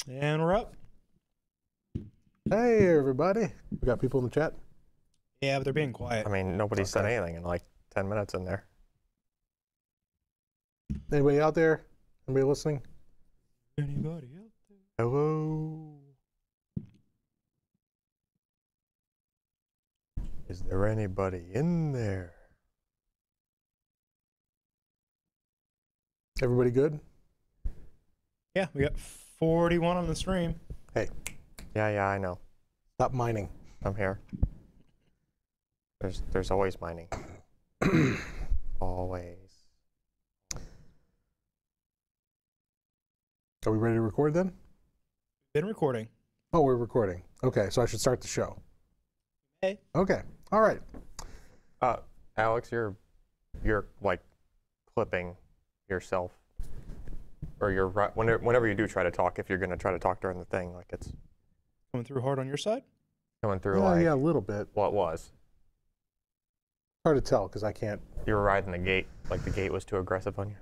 And we're up. Hey, everybody. We got people in the chat? Yeah, but they're being quiet. I mean, nobody said anything in like 10 minutes in there. Anybody out there? Anybody listening? Anybody out there? Hello? Is there anybody in there? Everybody good? Yeah, we got 41 on the stream. Hey, Yeah, I know. stop mining. I'm here. There's always mining. Always. Are we ready to record then? Been recording. Oh, we're recording. Okay, so I should start the show. Hey. Okay, all right. Alex, you're like clipping yourself, or you're whenever you do try to talk. If you're gonna try to talk during the thing, like it's Coming through hard on your side? coming through Yeah, like yeah, a little bit. what was. Hard to tell because I can't. You were riding the gate, like the gate was too aggressive on you.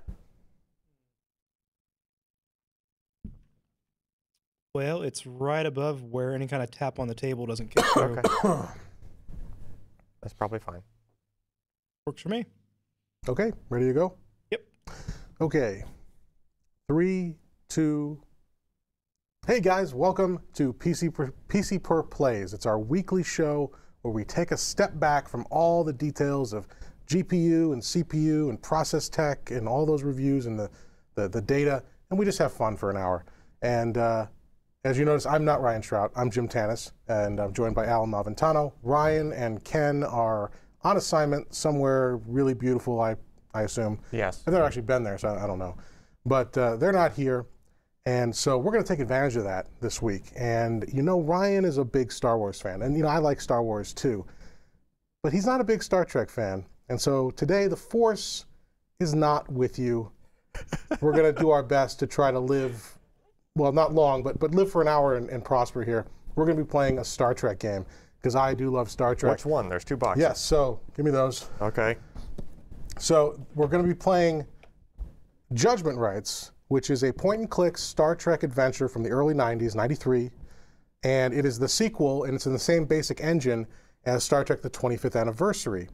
Well, it's right above where any kind of tap on the table doesn't kick through. Okay. That's probably fine. Works for me. Okay, ready to go? Yep. Okay. 3, 2. Hey guys, welcome to PC Per Plays. It's our weekly show where we take a step back from all the details of GPU and CPU and process tech and all those reviews and the data, and we just have fun for an hour. And as you notice, I'm not Ryan Shrout. I'm Jim Tanis, and I'm joined by Alan Malventano. Ryan and Ken are on assignment somewhere really beautiful, I assume. Yes. I've never actually been there, so I don't know. But they're not here, and so we're going to take advantage of that this week. And you know, Ryan is a big Star Wars fan, and you know, I like Star Wars too. But he's not a big Star Trek fan. And so today, the Force is not with you. We're going to do our best to try to live, well, not long, but live for an hour and prosper here. We're going to be playing a Star Trek game, because I do love Star Trek. Which one? There's 2 boxes. Yes, so give me those. Okay. So we're going to be playing Judgment Rites, which is a point-and-click Star Trek adventure from the early 90s, 93. And it is the sequel, and it's in the same basic engine as Star Trek the 25th Anniversary.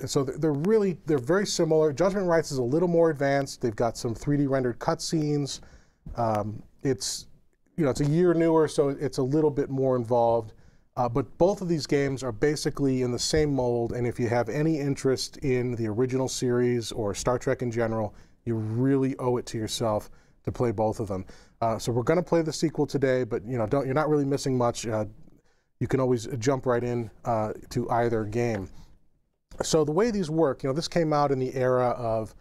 So they're very similar. Judgment Rites is a little more advanced. They've got some 3D rendered cutscenes. It's a year newer, so it's a little bit more involved. But both of these games are basically in the same mold, and if you have any interest in the original series or Star Trek in general, you really owe it to yourself to play both of them. So we're going to play the sequel today, but you're not really missing much. You can always jump right in to either game. So the way these work, this came out in the era of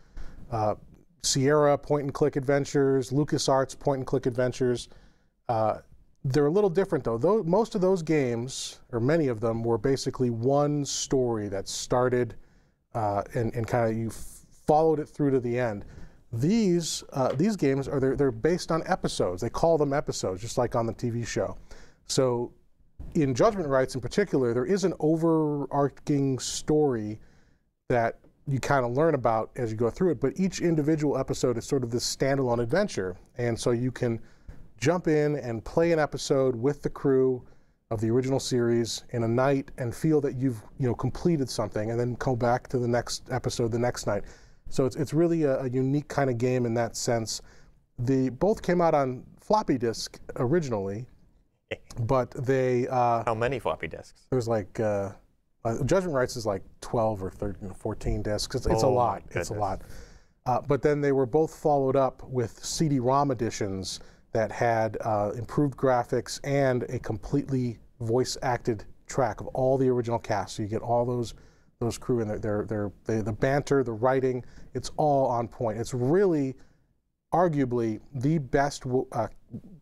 Sierra point-and-click adventures, LucasArts point-and-click adventures. They're a little different though. Most of those games, or many of them, were basically one story that started and kind of you followed it through to the end. These games they're based on episodes. They call them episodes, just like on the TV show. So in Judgment Rites in particular, there is an overarching story that you kind of learn about as you go through it, but each individual episode is sort of this standalone adventure, and so you can jump in and play an episode with the crew of the original series in a night and feel that you've completed something, and then go back to the next episode the next night. So it's really a unique kind of game in that sense. They both came out on floppy disk originally, but they How many floppy disks? there's like Judgment Rites is like 12 or 13 or 14 disks. It's a lot. It's a lot. But then they were both followed up with CD-ROM editions that had improved graphics and a completely voice-acted track of all the original cast. So you get all those crew in there. The banter, the writing, it's all on point. It's really, arguably, the best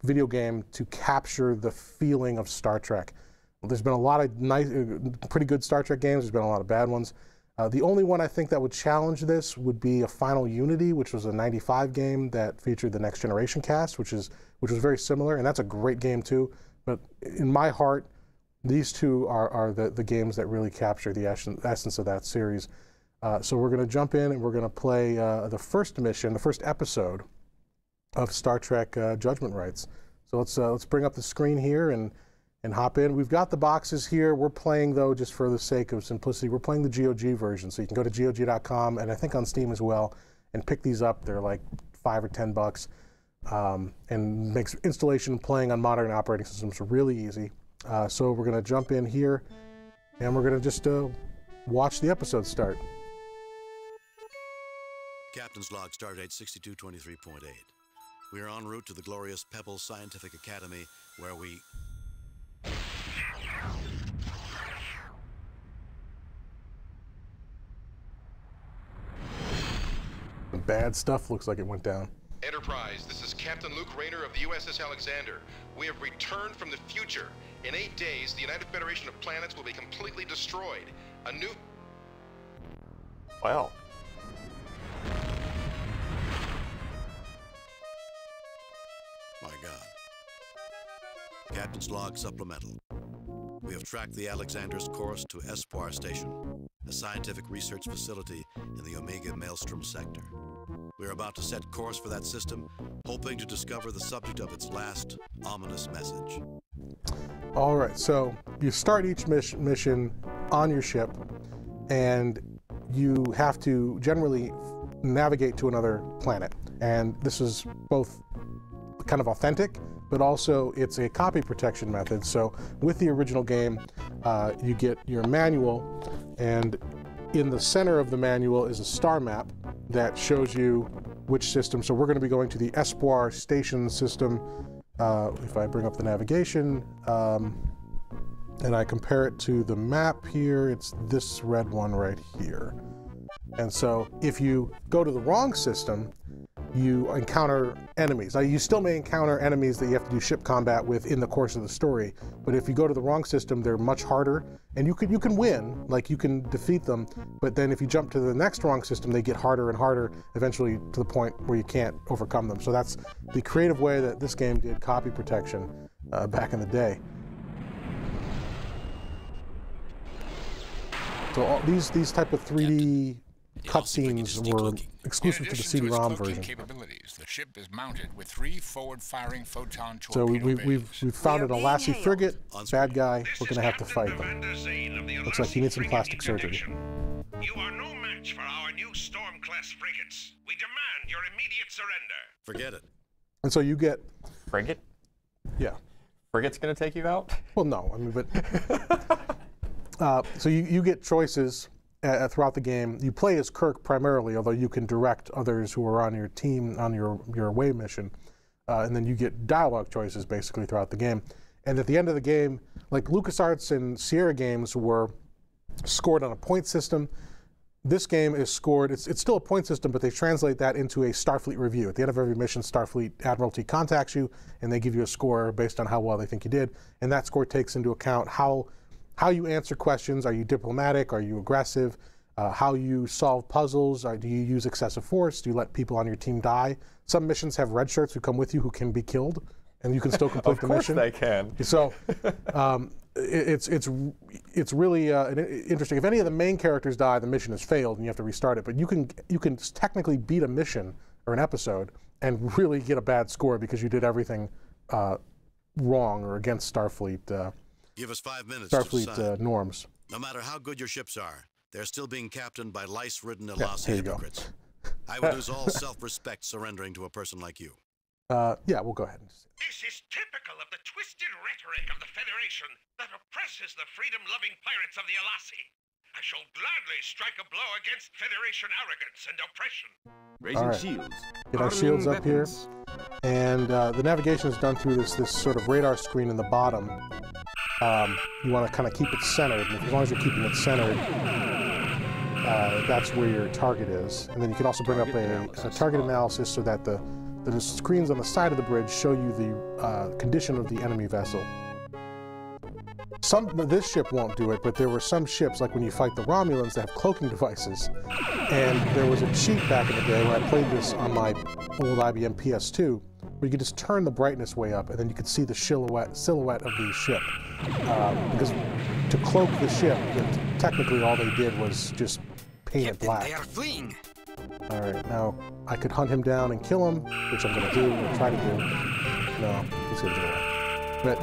video game to capture the feeling of Star Trek. There's been a lot of nice, pretty good Star Trek games. There's been a lot of bad ones. The only one I think that would challenge this would be a Final Unity, which was a '95 game that featured the Next Generation cast, which was very similar, and that's a great game too. But in my heart, these two are the games that really capture the essence of that series. So we're going to jump in and we're going to play the first mission, the first episode of Star Trek Judgment Rites. So let's bring up the screen here and hop in. We've got the boxes here. We're playing, though, just for the sake of simplicity, we're playing the GOG version. So you can go to GOG.com, and I think on Steam as well, and pick these up. They're like $5 or $10, and makes installation and playing on modern operating systems really easy. So we're going to jump in here, and we're going to just watch the episode start. Captain's log, stardate 6223.8. We are en route to the glorious Pebble Scientific Academy, where we... The bad stuff looks like it went down. Enterprise, this is Captain Luke Rayner of the USS Alexander. We have returned from the future. In 8 days, the United Federation of Planets will be completely destroyed. A new... Wow. My God. Captain's log supplemental. We have tracked the Alexander's course to Espoir Station, a scientific research facility in the Omega Maelstrom sector. We are about to set course for that system, hoping to discover the subject of its last ominous message. All right, so you start each mission on your ship, and you have to generally navigate to another planet. And this is both kind of authentic, but also it's a copy protection method. So with the original game, you get your manual, and in the center of the manual is a star map that shows you which system. So we're going to be going to the Espoir Station system. If I bring up the navigation and I compare it to the map here, it's this red one right here. And so if you go to the wrong system, you encounter enemies. Now, you still may encounter enemies that you have to do ship combat with in the course of the story, but if you go to the wrong system, they're much harder, and you can win, like you can defeat them, but then if you jump to the next wrong system, they get harder and harder, eventually to the point where you can't overcome them. So that's the creative way that this game did copy protection back in the day. So all these type of 3D cutscenes were exclusive to the CD-ROM version. The ship is mounted with 3 forward-firing photon So torpedo we've founded a Lassie frigate. Bad guy. We're going to have to fight them. Looks like he needs some plastic surgery. You are no match for our new Storm-class frigates. We demand your immediate surrender. Forget it. And so you get... Frigate? Yeah. Frigate's gonna take you out? Well, no. I mean, but... so you get choices throughout the game. You play as Kirk primarily, although you can direct others who are on your team on your away mission. And then you get dialogue choices basically throughout the game. And at the end of the game, like LucasArts and Sierra games were scored on a point system. This game is scored, it's still a point system, but they translate that into a Starfleet review. At the end of every mission, Starfleet Admiralty contacts you, and they give you a score based on how well they think you did. And that score takes into account how you answer questions. Are you diplomatic? Are you aggressive? How you solve puzzles. Do you use excessive force? Do you let people on your team die? Some missions have red shirts who come with you who can be killed, and you can still complete the mission. Of course they can. So it's really interesting. If any of the main characters die, the mission has failed, and you have to restart it. But you can technically beat a mission or an episode and really get a bad score because you did everything wrong or against Starfleet. Give us 5 minutes Starfleet norms. No matter how good your ships are, they're still being captained by lice-ridden Elasi hypocrites. I would lose all self-respect surrendering to a person like you. Yeah, we'll go ahead. This is typical of the twisted rhetoric of the Federation that oppresses the freedom-loving pirates of the Elasi. I shall gladly strike a blow against Federation arrogance and oppression. Raising right. shields. Get our shields up here. And the navigation is done through this sort of radar screen in the bottom. You want to kind of keep it centered. And as long as you're keeping it centered, that's where your target is. And then you can also bring up a target analysis so that the screens on the side of the bridge show you the condition of the enemy vessel. This ship won't do it, but there were some ships, like when you fight the Romulans, that have cloaking devices. And there was a cheat back in the day where I played this on my old IBM PS2, where you could just turn the brightness way up, and then you could see the silhouette of the ship. Because to cloak the ship, technically all they did was just paint it black. They are fleeing. All right, now I could hunt him down and kill him, which I'm going to do, or try to do. No. he's gonna get away. But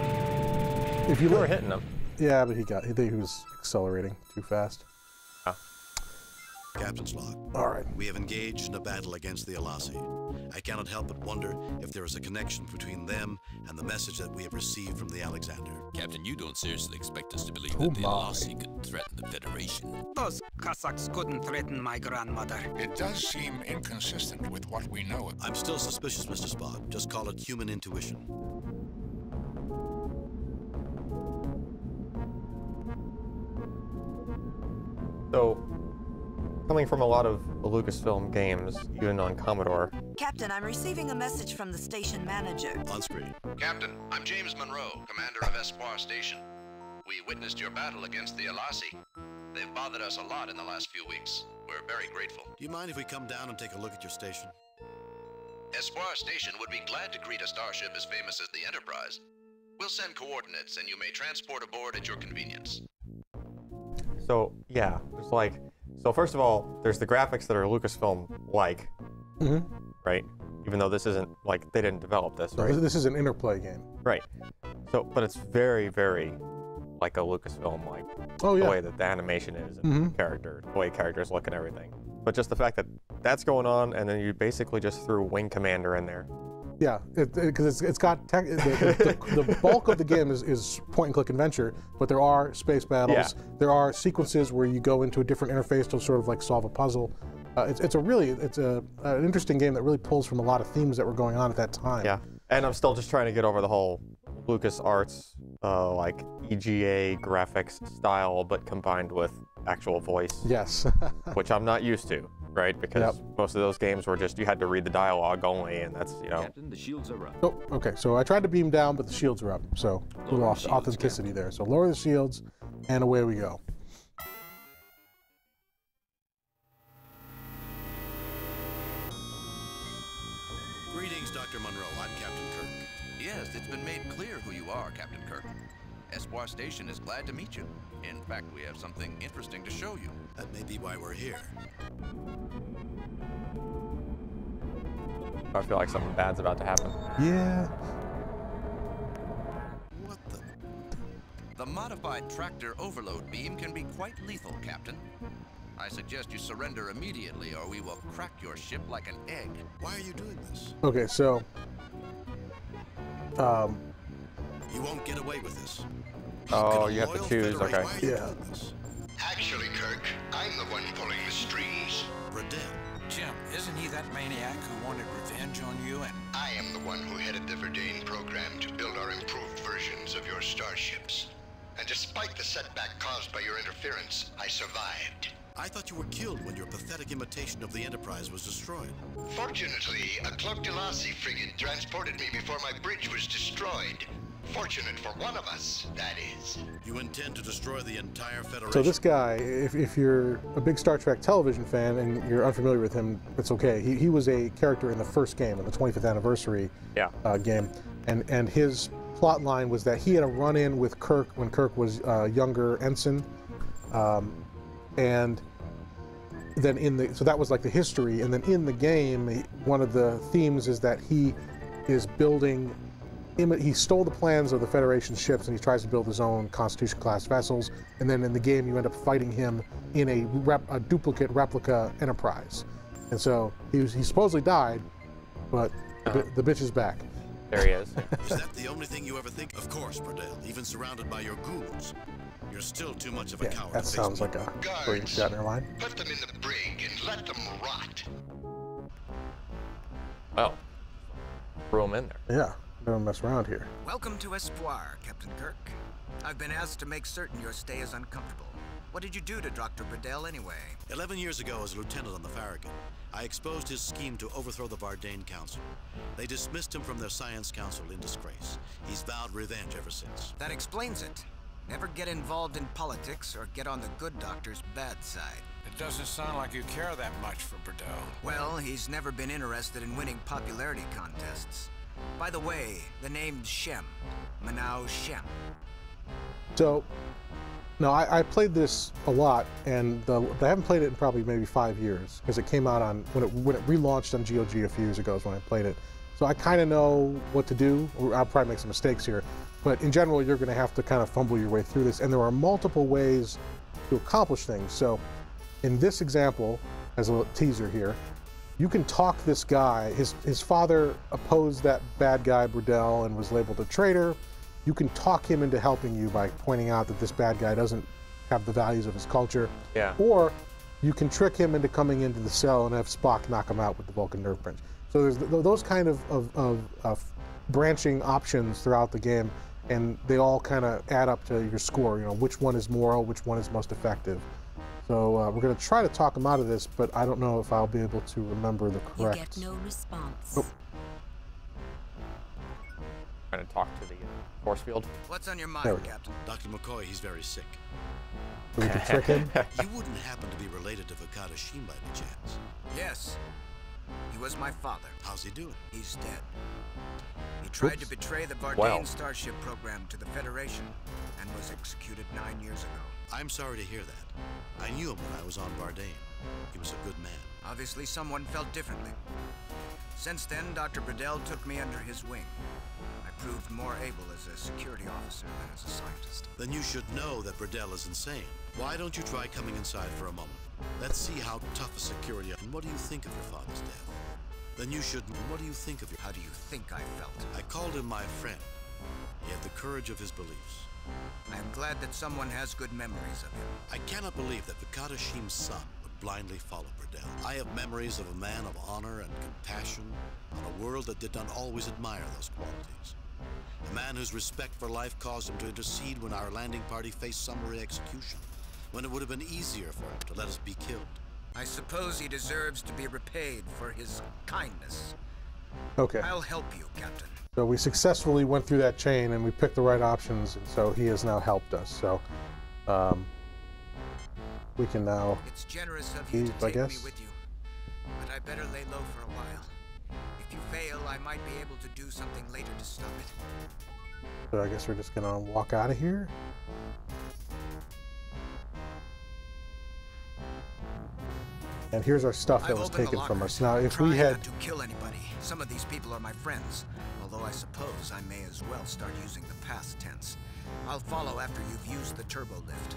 if you You were look, hitting them. yeah, but he was accelerating too fast. Captain's log. All right. We have engaged in a battle against the Alasi. I cannot help but wonder if there is a connection between them and the message that we have received from the Alexander. Captain, you don't seriously expect us to believe Oh that the my. Alasi could threaten the Federation? Those Cossacks couldn't threaten my grandmother. It does seem inconsistent with what we know. I'm still suspicious, Mr. Spock. Just call it human intuition. So, coming from a lot of Lucasfilm games, even on Commodore, Captain, I'm receiving a message from the station manager. On screen. Captain, I'm James Monroe, commander of Espoir Station. We witnessed your battle against the Alasi. They've bothered us a lot in the last few weeks. We're very grateful. Do you mind if we come down and take a look at your station? Espoir Station would be glad to greet a starship as famous as the Enterprise. We'll send coordinates and you may transport aboard at your convenience. so yeah, it's like, so first of all, there's the graphics that are Lucasfilm-like, right? Even though this isn't, like, they didn't develop this, No, right? this is an Interplay game. Right. So, but it's very, very like a Lucasfilm, like Oh the yeah. way that the animation is and character, the way characters look and everything. But just the fact that that's going on, and then you basically just threw Wing Commander in there. Yeah, because it's got the bulk of the game is point and click adventure, but there are space battles. Yeah. There are sequences where you go into a different interface to sort of like solve a puzzle. It's an interesting game that really pulls from a lot of themes that were going on at that time. Yeah, and I'm still just trying to get over the whole LucasArts like EGA graphics style, but combined with actual voice, Yes. which I'm not used to, right? Because most of those games were just you had to read the dialogue only, and that's, you know. Captain, the shields are up. Oh, okay. So I tried to beam down, but the shields are up. So a little Lower the shields, authenticity there. So lower the shields, and away we go. Greetings, Dr. Monroe. I'm Captain Kirk. Yes, it's been made clear who you are, Captain Kirk. Espoir Station is glad to meet you. In fact, we have something interesting to show you. That may be why we're here. I feel like something bad's about to happen. Yeah. What the? The modified tractor overload beam can be quite lethal, Captain. I suggest you surrender immediately or we will crack your ship like an egg. Why are you doing this? Okay, so You won't get away with this. Oh, Can a you have to loyal choose, Federation- okay. Why are you Yeah. doing this? Actually, Kirk, I'm the one pulling the strings. Bradell. Jim, isn't he that maniac who wanted revenge on you? And I am the one who headed the Verdane program to build our improved versions of your starships. And despite the setback caused by your interference, I survived. I thought you were killed when your pathetic imitation of the Enterprise was destroyed. Fortunately, a Cloak Delasi frigate transported me before my bridge was destroyed. Fortunate for one of us, that is. You intend to destroy the entire Federation. So this guy, if you're a big Star Trek television fan and you're unfamiliar with him, it's okay. He was a character in the first game, in the 25th anniversary game, and his plot line was that he had a run-in with Kirk when Kirk was a younger ensign, and then so that was like the history, and then in the game, one of the themes is that he is building. He stole the plans of the Federation ships and he tries to build his own Constitution-class vessels. And then in the game, you end up fighting him in a duplicate replica Enterprise. And so he supposedly died, but the bitch is back. There he is. Is that the only thing you ever think? Of course, Bradell. Even surrounded by your goons, you're still too much of a Yeah, coward. that to face sounds me. like a Guards. William Shatner line. Put them in the brig and let them rot. Well, threw him in there. Yeah, don't mess around here. Welcome to Espoir, Captain Kirk. I've been asked to make certain your stay is uncomfortable. What did you do to Dr. Bradell anyway? 11 years ago, as a lieutenant on the Farragut, I exposed his scheme to overthrow the Verdane Council. They dismissed him from their science council in disgrace. He's vowed revenge ever since. That explains it. Never get involved in politics or get on the good doctor's bad side. it doesn't sound like you care that much for Bradell. Well, he's never been interested in winning popularity contests. By the way, the name's Shem. Manau Shem. So, no, I played this a lot, and I haven't played it in probably maybe 5 years because it came out on when it relaunched on GOG a few years ago is when I played it. So I kind of know what to do. I'll probably make some mistakes here, but in general, you're going to have to kind of fumble your way through this, and there are multiple ways to accomplish things. So in this example, as a little teaser here, you can talk this guy. His father opposed that bad guy, Burdell, and was labeled a traitor. You can talk him into helping you by pointing out that this bad guy doesn't have the values of his culture. Yeah. Or you can trick him into coming into the cell and have Spock knock him out with the Vulcan nerve pinch. So there's those kind of branching options throughout the game, and they all kind of add up to your score. You know, which one is moral, which one is most effective. So we're going to try to talk him out of this, but I don't know if I'll be able to remember the correct. You get no response. Oh. Trying to talk to the force field. What's on your mind, Captain? Dr. McCoy, he's very sick. So we can trick him? You wouldn't happen to be related to Vakata Sheen by any chance? Yes. He was my father. How's he doing? He's dead. He tried to betray the Vardane Starship program to the Federation and was executed 9 years ago. I'm sorry to hear that. I knew him when I was on Vardane. He was a good man. Obviously, someone felt differently. Since then, Dr. Burdell took me under his wing. I proved more able as a security officer than as a scientist. Then you should know that Burdell is insane. Why don't you try coming inside for a moment? Let's see how tough a security... And what do you think of your father's death? Then you should... What do you think of your... How do you think I felt? I called him my friend. He had the courage of his beliefs. I am glad that someone has good memories of him. I cannot believe that Vakata Sheen's son would blindly follow Burdell. I have memories of a man of honor and compassion on a world that did not always admire those qualities. A man whose respect for life caused him to intercede when our landing party faced summary execution, when it would have been easier for him to let us be killed. I suppose he deserves to be repaid for his kindness. Okay. I'll help you, Captain. So we successfully went through that chain and we picked the right options, and so he has now helped us. So we can now It's generous of you leave, to I take guess. me with you, but I better lay low for a while. If you fail, I might be able to do something later to stop it. So I guess we're just gonna walk out of here. And here's our stuff that was taken from us. Now, if we had not to kill anybody, some of these people are my friends. Although I suppose I may as well start using the past tense. I'll follow after you've used the turbo lift.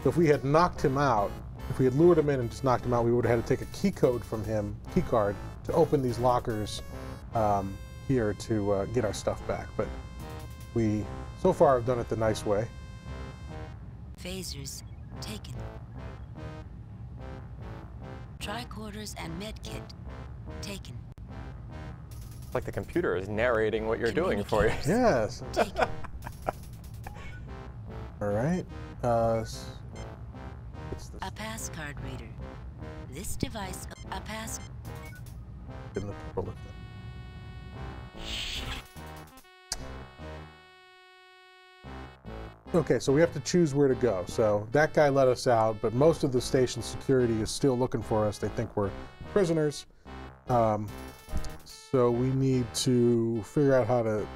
So if we had knocked him out, if we had lured him in and just knocked him out, we would have had to take a key code from him, key card, to open these lockers here to get our stuff back. But we, so far, have done it the nice way. Phasers taken. Tricorders and medkit taken. It's like the computer is narrating what you're doing for you. Yes. All right. What's this? A pass card reader. This device, a pass. In the turbo lift. Okay, so we have to choose where to go. So that guy let us out, but most of the station security is still looking for us. They think we're prisoners. So we need to figure out how to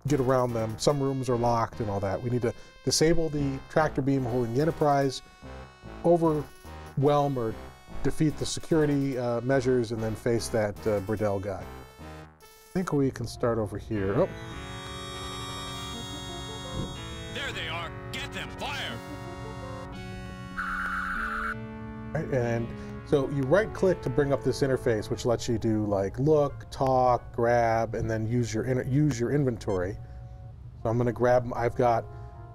get around them. Some rooms are locked and all that. We need to disable the tractor beam holding the Enterprise, overwhelm or defeat the security measures, and then face that Burdell guy. I think we can start over here. Oh. There they are. Get them. Fire. Right, and so you right click to bring up this interface, which lets you do like look, talk, grab, and then use your inventory. So I'm going to grab. I've got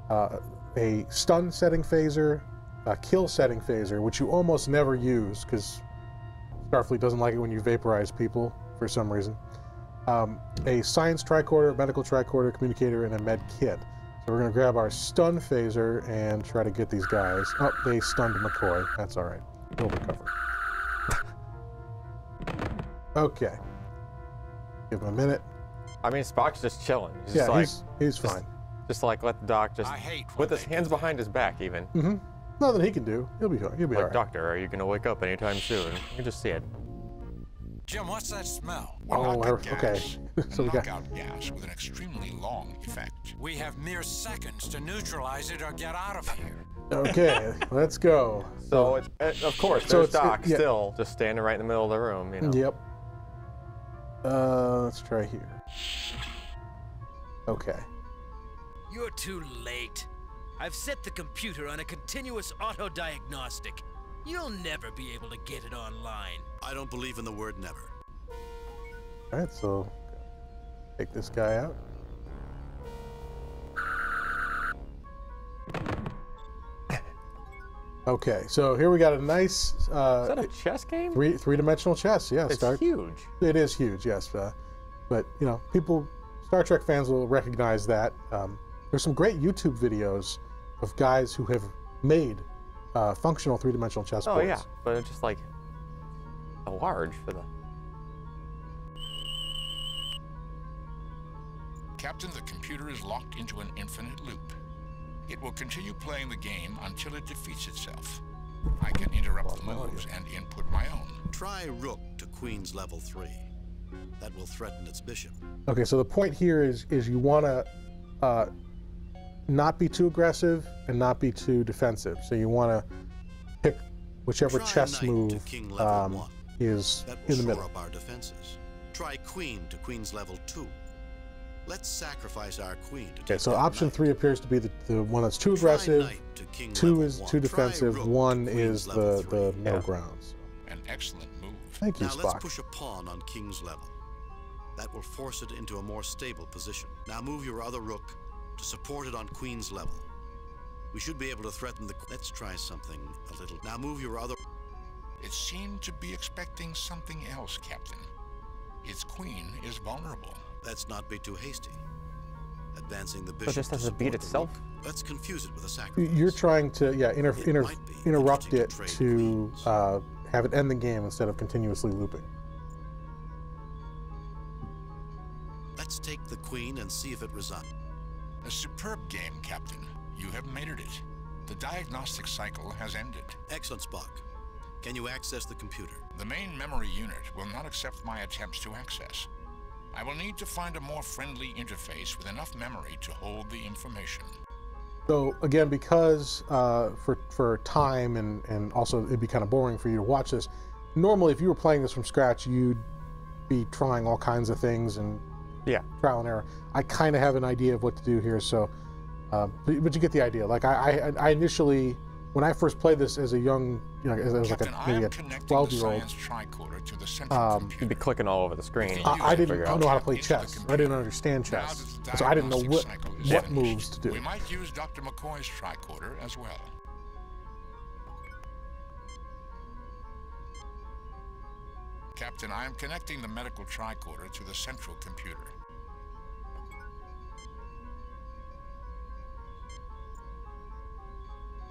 a stun setting phaser, a kill setting phaser, which you almost never use because Starfleet doesn't like it when you vaporize people for some reason. A science tricorder, medical tricorder, communicator, and a med kit. So we're going to grab our stun phaser and try to get these guys. Oh, they stunned McCoy. That's all right. We'll recover. Okay. Give him a minute. I mean, Spock's just chilling. He's Yeah, just like, he's fine. Just like let the doc just with his hands behind his back even. Mm-hmm. Nothing he can do. He'll be fine. He'll be all right. Doctor, are you going to wake up anytime soon? You can just see it. Jim, what's that smell? Okay. So we got knockout gas with an extremely long effect. We have mere seconds to neutralize it or get out of here. Okay, let's go. So it's, of course, there's Doc still just standing right in the middle of the room. You know. Yep. Let's try here. Okay. You're too late. I've set the computer on a continuous auto-diagnostic. You'll never be able to get it online. I don't believe in the word never. All right, so take this guy out. Okay, so here we got a nice. Is that a chess game? Three-dimensional chess. Yeah, it's huge. It is huge, yes. But you know, Star Trek fans will recognize that. There's some great YouTube videos of guys who have made functional three-dimensional chess boards. Oh yeah, but it's just like a large for the. Captain, the computer is locked into an infinite loop. It will continue playing the game until it defeats itself. I can interrupt the moves and input my own. Try rook to queen's level 3. That will threaten its bishop. Okay, so the point here is you want to not be too aggressive and not be too defensive. So you want to pick whichever chess move is in the middle. Up our defenses. Try queen to queen's level 2. Let's sacrifice our queen to Okay, so option 3 appears to be the one that's too aggressive, 2 is too defensive, 1 is the middle grounds. An excellent move. Thank you, now Spock. let's push a pawn on king's level. That will force it into a more stable position. Now move your other rook to support it on queen's level. We should be able to threaten the... Let's try something a little... Now move your other... It seemed to be expecting something else, Captain. Its queen is vulnerable. Let's not be too hasty. Advancing the bishop. It just has to beat itself. Let's confuse it with a sacrifice. You're trying to interrupt it to have it end the game instead of continuously looping. Let's take the queen and see if it resigns. A superb game, Captain. You have mated it. The diagnostic cycle has ended. Excellent, Spock. Can you access the computer? The main memory unit will not accept my attempts to access. I will need to find a more friendly interface with enough memory to hold the information. So again, because for time and also it'd be kind of boring for you to watch this, normally if you were playing this from scratch, you'd be trying all kinds of things and trial and error. I kind of have an idea of what to do here, so but you get the idea. Like I initially, when I first played this as a young, as like maybe a 12-year-old, you'd be clicking all over the screen. I didn't know how to play chess. I didn't understand chess, so I didn't know what moves to do. We might use Dr. McCoy's tricorder as well. Captain, I am connecting the medical tricorder to the central computer.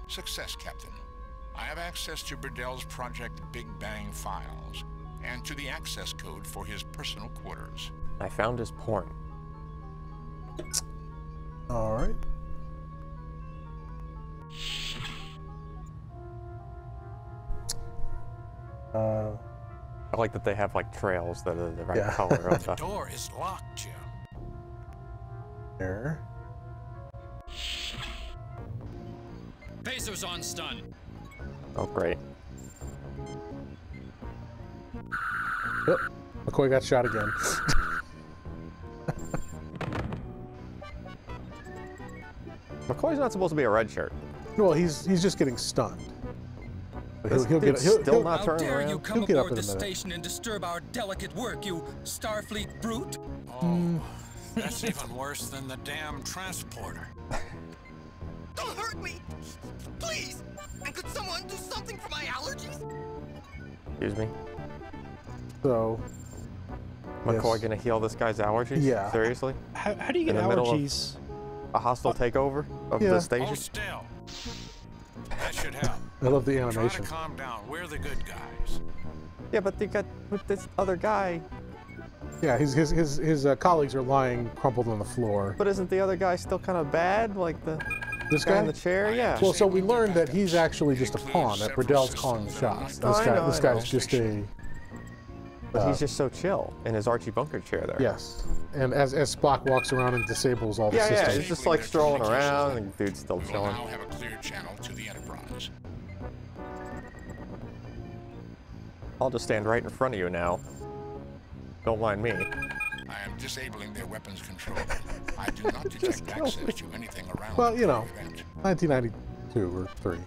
Success, Captain. I have access to Burdell's Project Big Bang files and to the access code for his personal quarters. I found his porn. All right. I like that they have like trails that are the right color of the door is locked, Jim. There. Pacers on stun. Oh, great. Yep. McCoy got shot again. McCoy's not supposed to be a red shirt. Well, he's just getting stunned. He'll still not turn around. How dare you come He'll get up aboard in a the minute. station and disturb our delicate work, you Starfleet brute? Oh, that's even worse than the damn transporter. Don't hurt me! Please! And could someone do something for my allergies? Excuse me? So... McCoy gonna heal this guy's allergies? Yeah. Seriously? How do you get In the middle allergies? of a hostile takeover of the station? Hold still. That should help. I love the Try animation. to calm down. We're the good guys. Yeah, but they got with this other guy. Yeah, his colleagues are lying crumpled on the floor. But isn't the other guy still kind of bad? Like This guy guy in the chair? Yeah. Well, so we learned that he's actually just a pawn, that Burdell's calling the shots. This guy's just a... But he's just so chill in his Archie Bunker chair there. Yes. And as Spock walks around and disables all the systems. Yeah, he's just like strolling around and the dude's still We'll chilling. now have a clear channel to the Enterprise. I'll just stand right in front of you now. Don't mind me. I am disabling their weapons control. I do not detect access to anything around. Well, you the know, event. 1992 or 3.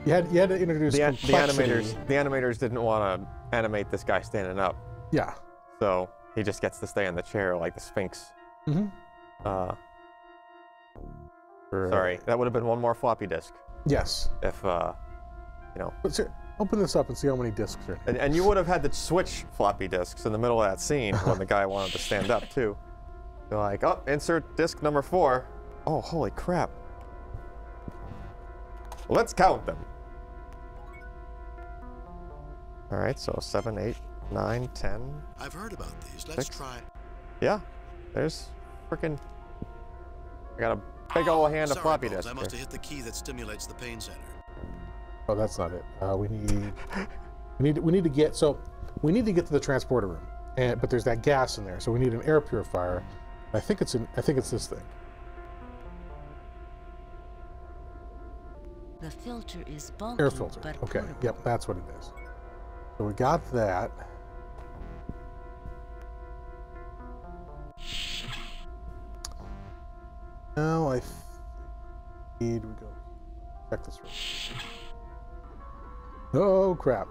You had to introduce complexity. The animators didn't want to animate this guy standing up. Yeah. So he just gets to stay in the chair like the Sphinx. Mm-hmm. Sorry, that would have been one more floppy disk. Yes. If you know. But sir, open this up and see how many discs are. And you would have had to switch floppy disks in the middle of that scene when the guy wanted to stand up too. You're like, oh, insert disk number 4. Oh, holy crap. Let's count them. All right, so 7, 8, 9, 10. I've heard about these. Let's 6. try. Yeah, there's freaking. I got a big old hand of Sorry, floppy Bones, disk. I must have hit the key that stimulates the pain center. Oh, that's not it. We need to get to the transporter room, but there's that gas in there, so we need an air purifier. I think it's this thing. The filter is bulky, Air filter. but Okay. portable. Yep, that's what it is. So we got that. Now I need. We go. Check this room. Oh crap!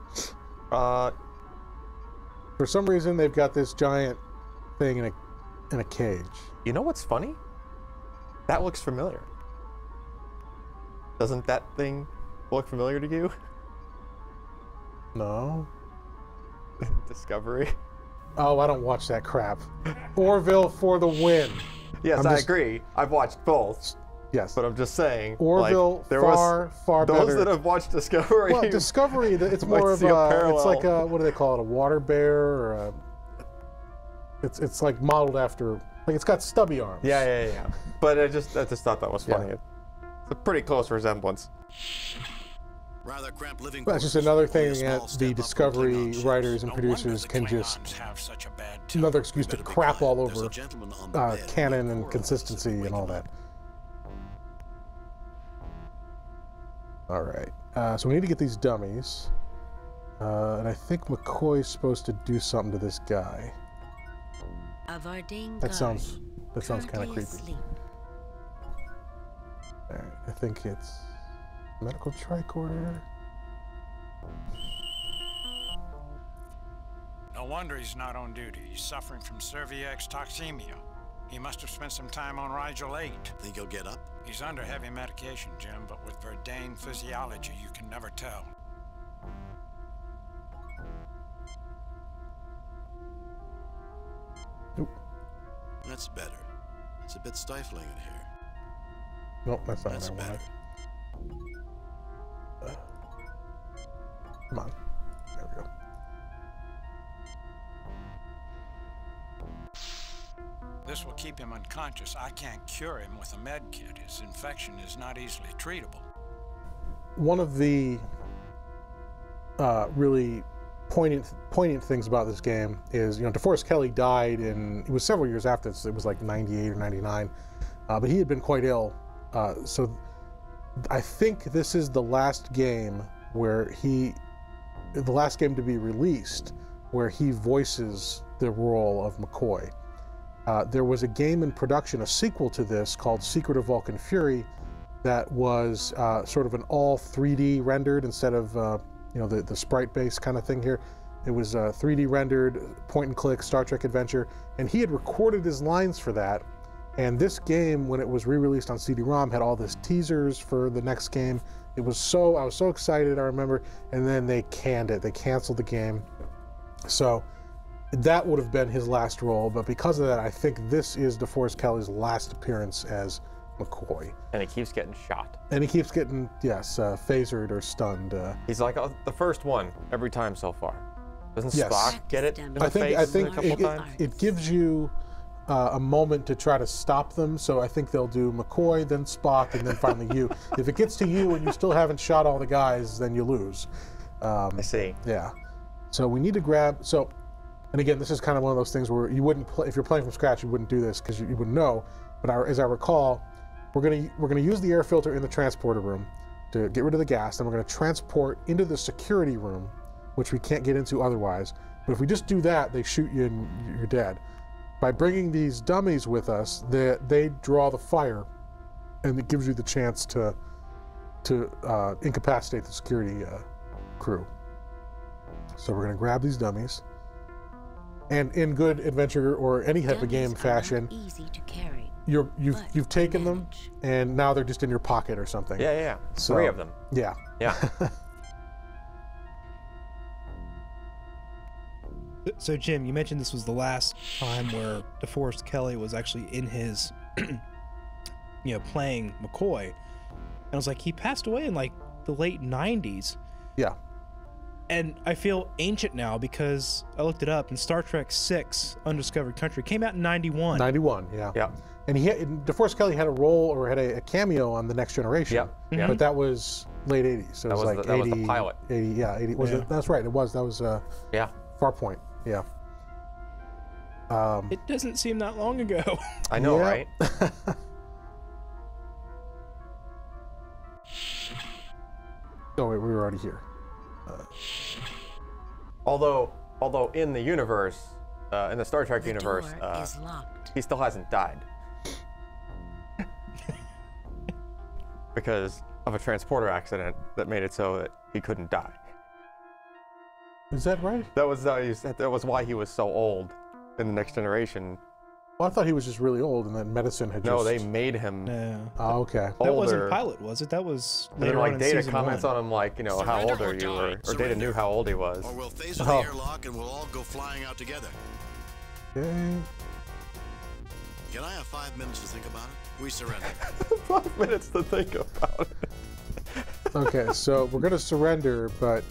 For some reason, they've got this giant thing in a cage. You know what's funny? That looks familiar. Doesn't that thing look familiar to you? No. Discovery. Oh, I don't watch that crap. Orville for the win. Yes, I agree. I've watched both. Yes. But I'm just saying. Orville, like, there far those better. that have watched Discovery. Well, Discovery, it's more of a, it's like a, what do they call it, a water bear, or a, it's like modeled after, like it's got stubby arms. Yeah. But I just thought that was funny. Yeah. It's a pretty close resemblance. Rather cramped living That's just another thing that the Discovery writers and producers can just, another excuse to crap all over canon and consistency and all that. All right, so we need to get these dummies, and I think McCoy's supposed to do something to this guy. That sounds kind of creepy. All right, I think it's medical tricorder. No wonder he's not on duty. He's suffering from cerviax toxemia. He must have spent some time on Rigel 8. Think he'll get up? He's under heavy medication, Jim, but with Verdane physiology, you can never tell. Nope. That's better. It's a bit stifling in here. Nope, that's not That's what I better. wanted. Come on. There we go. This will keep him unconscious. I can't cure him with a med kit. His infection is not easily treatable. One of the really poignant things about this game is, DeForest Kelley died it was several years after this. It was like 98 or 99, but he had been quite ill. So I think this is the last game the last game to be released where he voices the role of McCoy. There was a game in production, a sequel to this called Secret of Vulcan Fury, that was sort of an all 3D rendered instead of the sprite-based kind of thing here. It was 3D rendered, point-and-click Star Trek adventure, and he had recorded his lines for that. And this game, when it was re-released on CD-ROM, had all these teasers for the next game. I was so excited, I remember, and then they canned it. They canceled the game. So that would have been his last role, but because of that, I think this is DeForest Kelley's last appearance as McCoy. And he keeps getting shot. And he keeps getting, phasered or stunned. He's like the first one every time so far. Doesn't Yes. Spock get it in the face I think a couple times? it gives you a moment to try to stop them, so I think they'll do McCoy, then Spock, and then finally you. If it gets to you and you still haven't shot all the guys, then you lose. I see. Yeah. So we need to grab, and again, this is kind of one of those things where you wouldn't play, if you're playing from scratch, you wouldn't do this because you wouldn't know. But as I recall, we're gonna use the air filter in the transporter room to get rid of the gas, and we're gonna transport into the security room, which we can't get into otherwise. But if we just do that, they shoot you and you're dead. By bringing these dummies with us, they draw the fire, and it gives you the chance to incapacitate the security crew. So we're going to grab these dummies, and in good adventure or any type of game fashion, easy to carry. You've taken them, and now they're just in your pocket or something. Yeah. So, 3 of them. Yeah. Yeah. So Jim, you mentioned this was the last time where DeForest Kelley was actually in his, playing McCoy. And I was like, he passed away in like the late 90s. Yeah. And I feel ancient now because I looked it up, and Star Trek VI, Undiscovered Country, came out in 91. 91, yeah. Yeah. And DeForest Kelley had a role or had a cameo on The Next Generation. Yeah. But that was late 80s. So it was like 80. That was the pilot. 80, yeah, 80. That's right. It was. That was Farpoint. Yeah. It doesn't seem that long ago. I know, right? Oh wait, we were already here. Although in the universe, in the Star Trek universe, he still hasn't died because of a transporter accident that made it so that he couldn't die. Is that right? That was why he was so old in the Next Generation. Well, I thought he was just really old, and then medicine had just... No, they made him. Oh, okay. That wasn't Pilot, was it? That was later on in Data season comments 1. on him, like, how old are you, or Data knew how old he was. Or we'll phase the airlock and we'll all go flying out together. Okay. Can I have 5 minutes to think about it? We surrender. 5 minutes to think about it. Okay, so we're going to surrender, but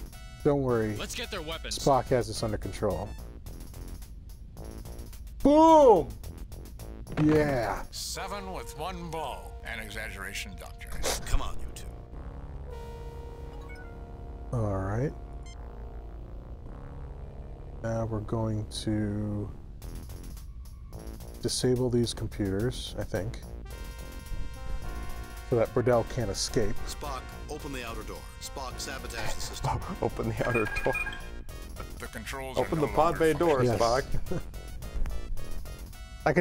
don't worry. Let's get their weapons. Spock has this under control. Boom! Yeah. 7 with 1 blow. An exaggeration, Doctor. Come on, you two. All right. Now we're going to disable these computers, I think, so that Burdell can't escape. Spock, open the outer door. Spock, sabotage the system. Open the outer door. The controls Open the pod bay door, Spock. I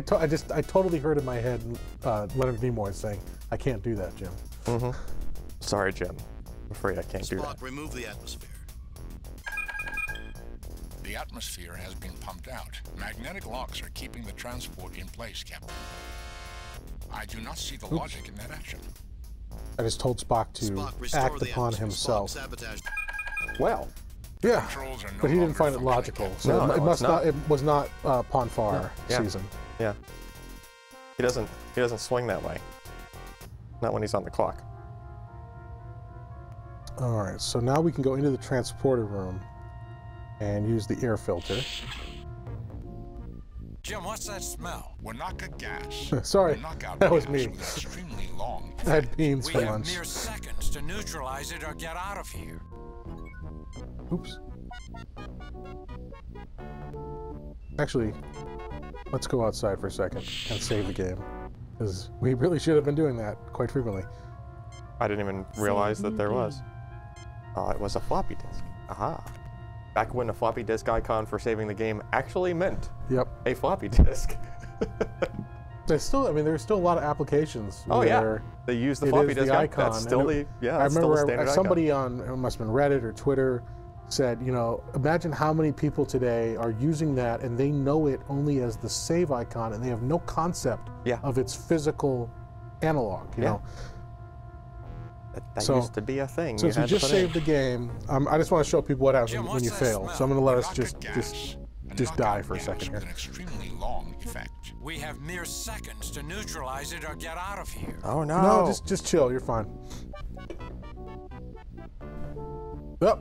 totally heard in my head Leonard Nimoy saying, "I can't do that, Jim." Mm-hmm. Sorry, Jim. I'm afraid I can't do that. Spock, remove the atmosphere. The atmosphere has been pumped out. Magnetic locks are keeping the transport in place, Captain. I do not see the logic in that action. I just told Spock to act upon himself. Well, yeah, but he didn't find it logical, so it was not Ponfar season. Yeah, he doesn't swing that way. Not when he's on the clock. All right, so now we can go into the transporter room and use the air filter. Jim, what's that smell? Wanaka gas. Sorry, that was me. Extremely long. I had beans for lunch. We have mere seconds to neutralize it or get out of here. Oops. Actually, let's go outside for a second and save the game, because we really should have been doing that quite frequently. I didn't even realize that there was. It was a floppy disk. Aha. Back when the floppy disk icon for saving the game actually meant a floppy disk. There's still a lot of applications. Oh yeah, they use the floppy disk icon. That's still the I remember somebody icon. on, it must have been Reddit or Twitter, said, imagine how many people today are using that and they know it only as the save icon and they have no concept of its physical analog. You know. That used to be a thing. Since we just saved the game, I just want to show people what happens when you fail. So I'm going to let us just die for a second here. An extremely long effect. We have mere seconds to neutralize it or get out of here. Oh no! No, just chill. You're fine. Yep.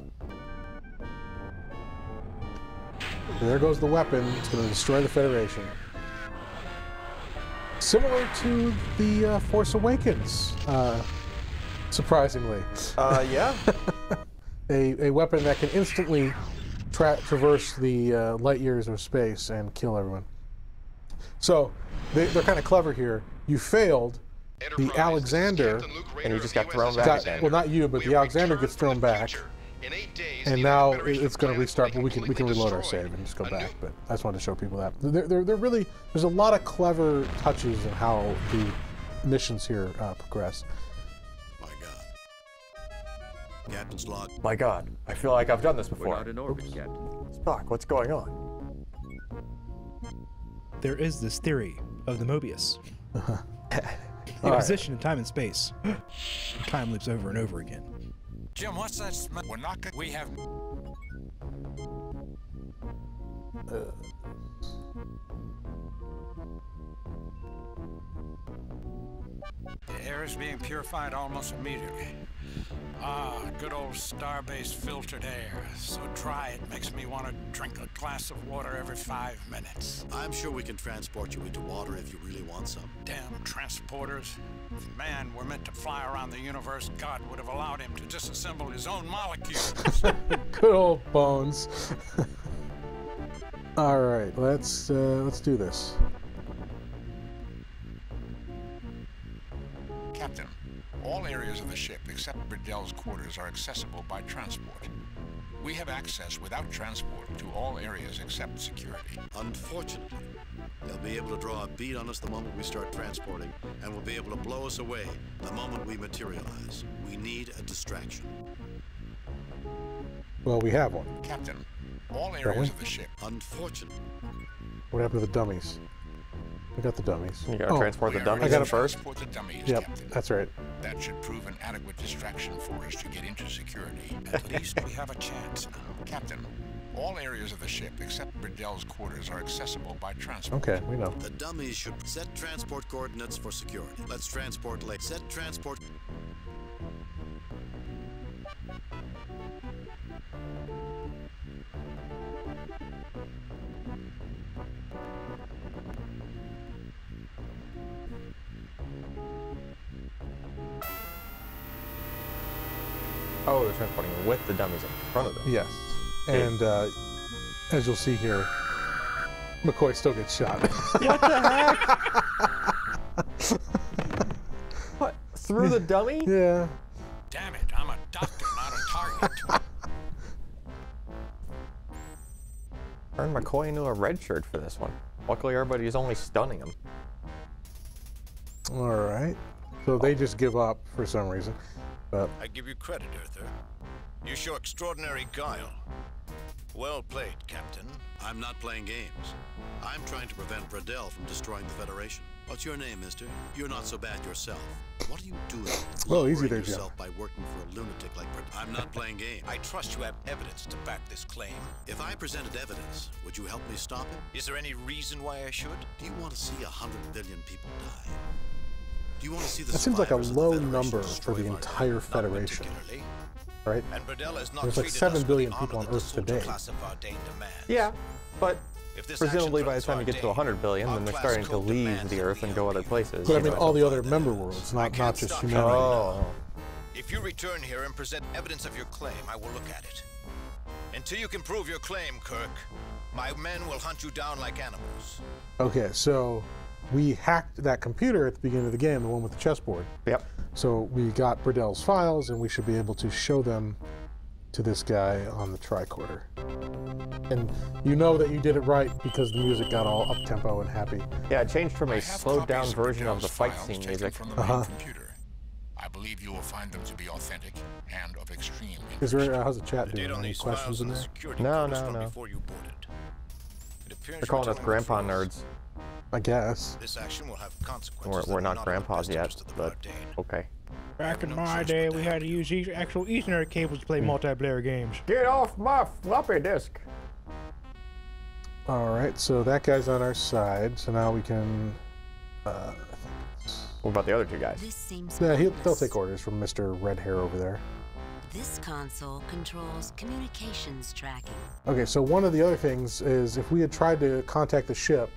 There goes the weapon. It's going to destroy the Federation. Similar to the Force Awakens. Surprisingly. Yeah. a weapon that can instantly traverse the light years of space and kill everyone. So they're kind of clever here. You failed. The Alexander, and you just got thrown back again. Well, not you, but the Alexander gets thrown back, In 8 days, And the now United Federation it's of going to Planets will restart, be but we can completely reload our destroyed. save and just go A back. new- But I just wanted to show people that they're really there's a lot of clever touches in how the missions here progress. My God. Captain's log. My God, I feel like I've done this We're before. not in orbit, Captain. Spock, what's going on? There is this theory of the Mobius. All A right. position in time and space. Time loops over and over again. Jim, what's that smell? We're not gonna. We have. The air is being purified almost immediately. Ah, good old starbase filtered air. So dry it makes me want to drink a glass of water every 5 minutes. I'm sure we can transport you into water if you really want some. Damn transporters. If man were meant to fly around the universe, God would have allowed him to disassemble his own molecules. Good old Bones. All right, let's do this. Captain, all areas of the ship except Bridell's quarters are accessible by transport. We have access without transport to all areas except security. Unfortunately, they'll be able to draw a bead on us the moment we start transporting, and will be able to blow us away the moment we materialize. We need a distraction. Well, we have one. Captain, all we? areas of the ship. Unfortunately. What happened to the dummies? We got the dummies. You gotta transport the dummies I got first? Transport the dummies, Yep, Captain. that's right. That should prove an adequate distraction for us to get into security. At least we have a chance now. Captain, all areas of the ship except Bridell's quarters are accessible by transport. Okay, we know. The dummies should set transport coordinates for security. Let's transport late. Set transport. Oh, they're transporting with the dummies in front of them. Yes. And as you'll see here, McCoy still gets shot. What the heck? What? Through the dummy? Yeah. Damn it, I'm a doctor, not a target. Turned McCoy into a red shirt for this one. Luckily, everybody's only stunning him. All right. So they just give up for some reason. But I give you credit, Earther. You show extraordinary guile. Well played, Captain. I'm not playing games. I'm trying to prevent Bradell from destroying the Federation. What's your name, mister? You're not so bad yourself. What are you doing? Well, easy Lowering there, Jim. yourself by working for a lunatic like Bradell. I'm not playing games. I trust you have evidence to back this claim. If I presented evidence, would you help me stop it? Is there any reason why I should? Do you want to see 100 billion people die? Do you want to see the that seems like a survivors of the low Federation number for destroy the our entire Not Federation, particularly. right? And Bradell has not There's like treated 7 us with billion the people honor on that Earth the soldier today. class of our Dane demands. Yeah, but If this presumably action by the threatens time our you get to Dane, 100 billion, our then they're class starting to code leave demands the that Earth we and go other obey. places. But I you mean, know, all the so- other member worlds, not just stop you. humanity. Oh. If you return here and present evidence of your claim, I will look at it. Until you can prove your claim, Kirk, my men will hunt you down like animals. Okay, so we hacked that computer at the beginning of the game, the one with the chessboard. Yep. So we got Bradell's files, and we should be able to show them to this guy on the tricorder. And you know that you did it right because the music got all up-tempo and happy. Yeah, it changed from I a have slowed down copies version of the Bridell's fight files scene taken music. from the main computer. I believe you will find them to be authentic and of extreme interest. Is there, how's the chat The date doing? on Any these questions files in and the there? security No, code is no, from no. before you boarded. It appears They're you're calling us telling the grandpa truth. nerds. I guess. This action will have consequences. We're that are not in the grandpas best yet, interest of the but Dane. okay. Back in my day, we had to use actual Ethernet cables to play multiplayer games. Get off my floppy disk! All right, so that guy's on our side. So now we can. What about the other two guys? This seems Yeah, they'll pointless. take orders from Mr. Red Hair over there. This console controls communications tracking. Okay, so one of the other things is if we had tried to contact the ship,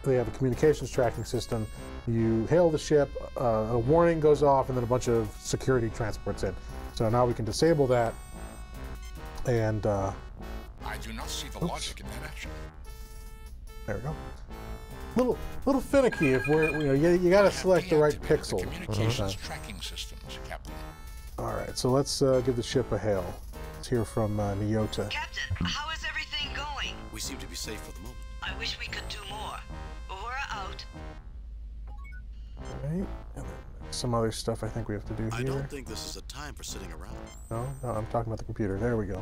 they have a communications tracking system. You hail the ship, a warning goes off, and then a bunch of security transports in. So now we can disable that. And I do not see the logic in that action. there we go. Little finicky if we're you got to select the right pixel. Communications tracking systems, Captain. All right, so let's give the ship a hail. Let's hear from Nyota. Captain, how is everything going? We seem to be safe for the moment. I wish we could do more. We're out. Right. And then some other stuff I think we have to do here. I don't think this is a time for sitting around. No, I'm talking about the computer. There we go.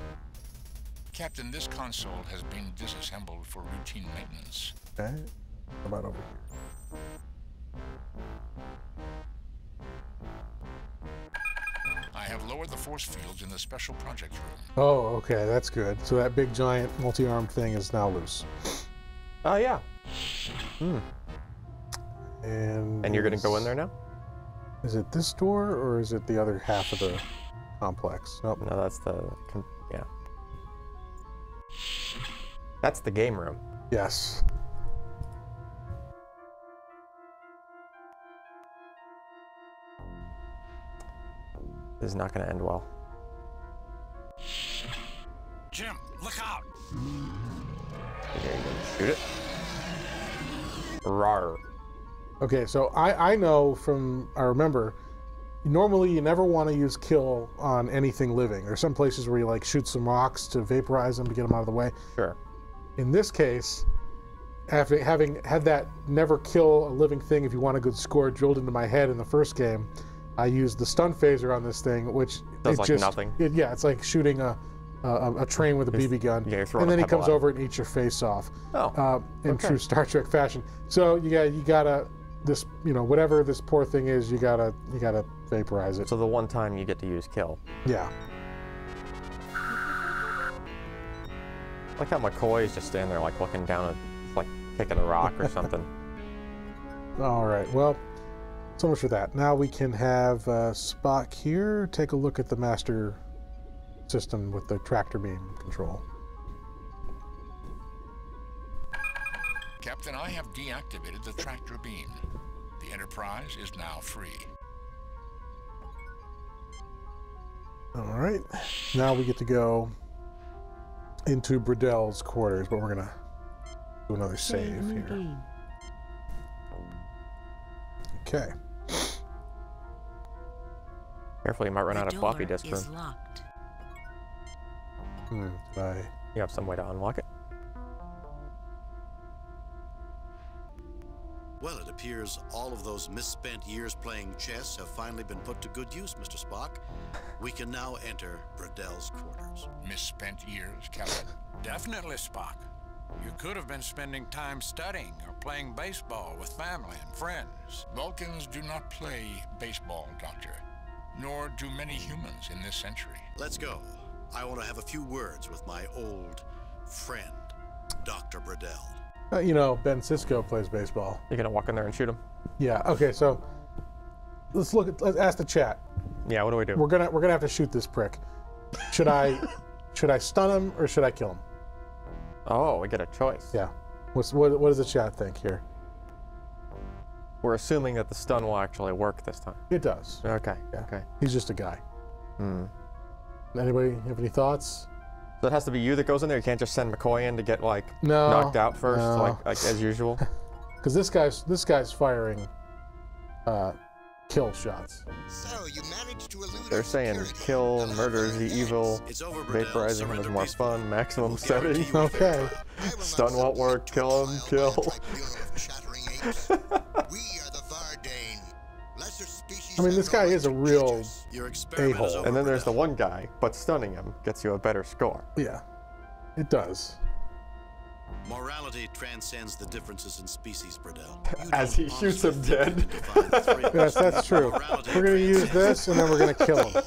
Captain, this console has been disassembled for routine maintenance. Okay. How about over here? I have lowered the force fields in the special project room. Oh, okay, that's good. So that big giant multi-armed thing is now loose. Oh, yeah. Hmm. And you're going to go in there now? Is it this door, or is it the other half of the complex? Nope. No, that's the... yeah. That's the game room. Yes. This is not going to end well. Jim, look out! Okay, you gonna shoot it? Rawr. Okay, so I know from, I remember, normally you never want to use kill on anything living. There's some places where you like shoot some rocks to vaporize them to get them out of the way. Sure. In this case, after having had that never kill a living thing if you want a good score drilled into my head in the first game, I used the stun phaser on this thing, which does like nothing. Yeah, it's like shooting a train with a BB gun, yeah, and then he comes over and eats your face off. Oh, in true Star Trek fashion. So you gotta this, you know, whatever this poor thing is, you gotta vaporize it. So the one time you get to use kill. Yeah. Like how McCoy is just standing there, like looking down at, like kicking a rock or something. All right. Well, so much for that. Now we can have Spock here take a look at the master system with the tractor beam control. Captain, I have deactivated the tractor beam. The Enterprise is now free. All right. Now we get to go into Bradell's quarters, but we're gonna do another save here. Okay. Careful, you might run out of floppy disk room. Locked. You have some way to unlock it? Well, it appears all of those misspent years playing chess have finally been put to good use, Mr. Spock. We can now enter Bradell's quarters. Misspent years, Captain? Definitely, Spock. You could have been spending time studying or playing baseball with family and friends. Vulcans do not play baseball, Doctor. Nor do many humans in this century. Let's go. I want to have a few words with my old friend, Dr. Bradell. You know, Ben Sisko plays baseball. You're gonna walk in there and shoot him? Yeah. Okay. So let's ask the chat. Yeah. What do we do? We're gonna have to shoot this prick. Should I stun him or should I kill him? Oh, we get a choice. Yeah. What does the chat think here? We're assuming that the stun will actually work this time. It does. Okay. Yeah. Okay. He's just a guy. Hmm. Anybody have any thoughts? So it has to be you that goes in there. You can't just send McCoy in to get like No, knocked out first, no. like as usual. Because this guy's firing kill shots. So you managed to elude They're saying kill, murders the evil, vaporizing him is more fun, maximum setting. Okay. Stun won't work, kill him, kill. I mean, this guy is a real a-hole. And then there's the one guy, but stunning him gets you a better score. Yeah, it does. Morality transcends the differences in species, Bradell. As he shoots him dead. Yes, that's true. We're going to use this, and then we're going to kill him.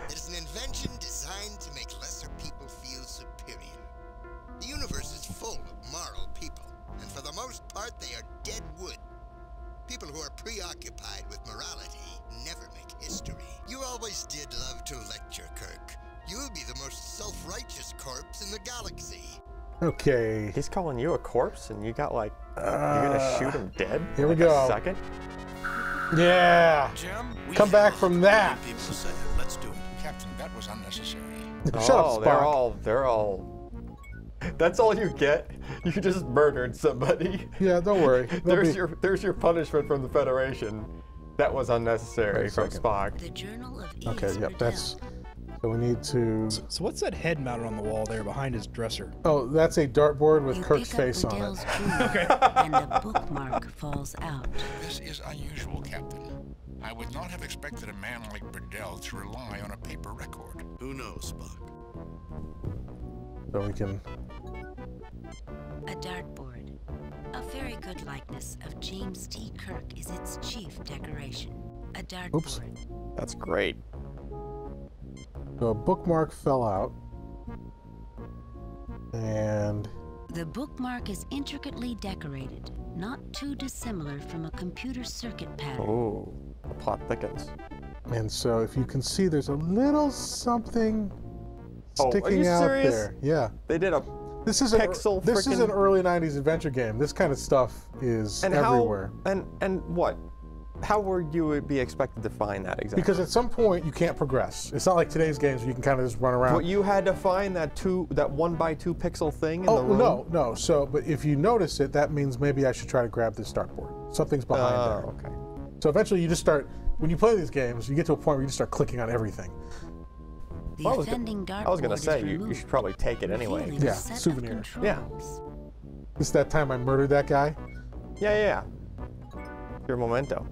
It is an invention designed to make lesser people feel superior. The universe is full of moral people, and for the most part, they are dead wood. People who are preoccupied with morality never make history. You always did love to lecture, Kirk. You'll be the most self-righteous corpse in the galaxy. Okay. He's calling you a corpse, and you got like, you're gonna shoot him dead? Here we like go. A second? Yeah. Jim, come back from that. Let's do it. Captain, that was unnecessary. Shut up, Spock. They're all. That's all you get? You just murdered somebody. Yeah, don't worry. There's your punishment from the Federation. That was unnecessary from Spock. The Journal of Okay, yep, that's So we need to... So what's that head mounted on the wall there behind his dresser? Oh, that's a dartboard with You Kirk's pick up face on Riddell's it. jewel, Okay. and the bookmark falls out. This is unusual, Captain. I would not have expected a man like Riddell to rely on a paper record. Who knows, Spock? So we can... A dartboard. A very good likeness of James T. Kirk is its chief decoration. A dartboard. Oops. That's great. So a bookmark fell out. And... The bookmark is intricately decorated, not too dissimilar from a computer circuit pattern. Oh, the plot thickens. And so if you can see, there's a little something sticking out serious? there. Yeah. They did a This is pixel. This is an early '90s adventure game. This kind of stuff is and everywhere. And what? How would you be expected to find that exactly? Because at some point you can't progress. It's not like today's games where you can kind of just run around. But you had to find that 1x2 pixel thing in the room? No. So, but if you notice it, that means maybe I should try to grab this dartboard. Something's behind there. Okay. So eventually you just start, when you play these games, you get to a point where you just start clicking on everything. The offending dartboard I was going to say, is you should probably take it anyway. revealing Yeah, a set of souvenir. Yeah. controls. This is that time I murdered that guy. Yeah. Your memento.